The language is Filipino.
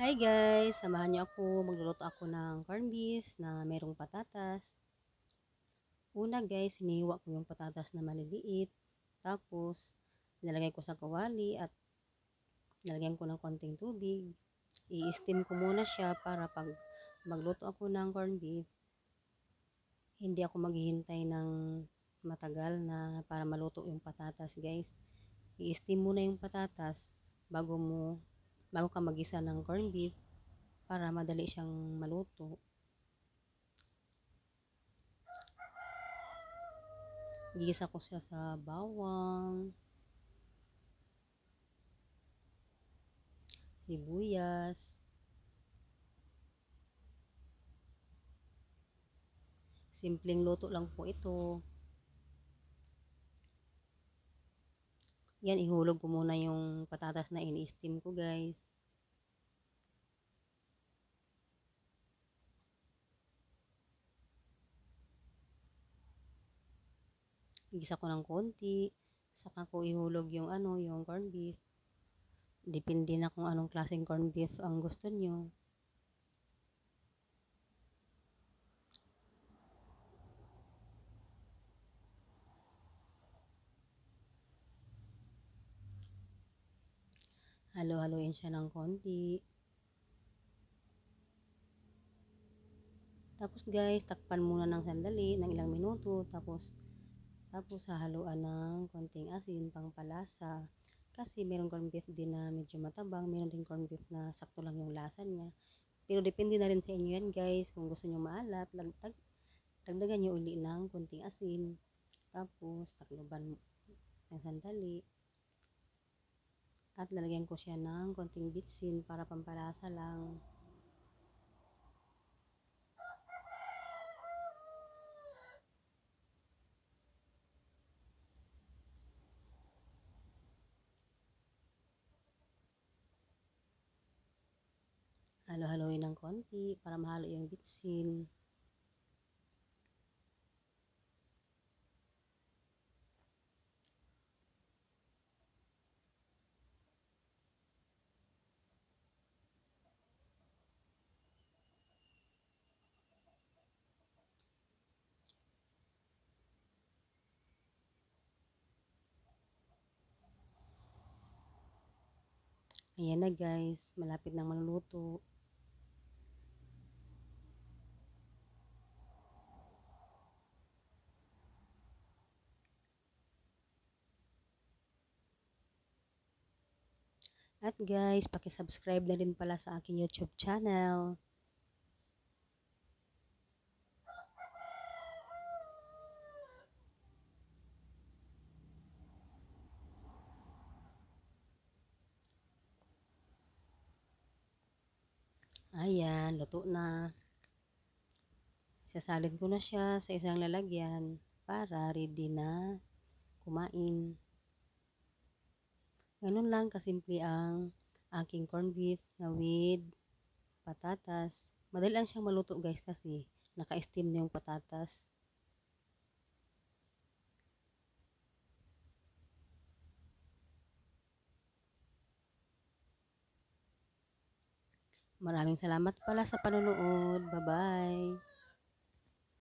Hi guys! Samahan niyo ako. Magluluto ako ng corned beef na merong patatas. Una guys, hiniwa ko yung patatas na maliliit. Tapos, nilagay ko sa kawali at nilagyan ko ng konting tubig. I-steam ko muna siya para pag magluto ako ng corned beef, hindi ako maghihintay ng matagal na para maluto yung patatas guys. I-steam muna yung patatas bago ka magisa ng corned beef para madali siyang maluto. Gigisa ko siya sa bawang, sibuyas, simpleng luto lang po ito. Yan, ihulog ko muna yung patatas na ini-steam ko guys. Gigisa ko ng konti, saka ko ihulog yung corned beef. Depende na kung anong klaseng corned beef ang gusto nyo. Halo-haloin siya ng konti. Tapos guys, takpan muna ng sandali, ng ilang minuto. Tapos hahaluan ng konting asin, pangpalasa. Kasi meron corned beef din na medyo matabang, meron din corned beef na sakto lang yung lasa niya. Pero depende na rin sa inyo yan guys, kung gusto nyo maalat, dagdagan nyo uli ng konting asin. Tapos takloban ng sandali. At lalagyan ko siya ng konting bitsin para pampalasa lang. Halo-haloin ng konti para mahalo yung bitsin. Ayan na guys, malapit nang maluluto. At guys, paki-subscribe na rin pala sa aking YouTube channel. Ayan, luto na. Sasalin ko na siya sa isang lalagyan para ready na kumain. Ganun lang kasimple ang aking corned beef na with patatas. Madali lang siyang maluto guys kasi naka-steam na yung patatas. Maraming salamat pala sa panonood. Bye-bye!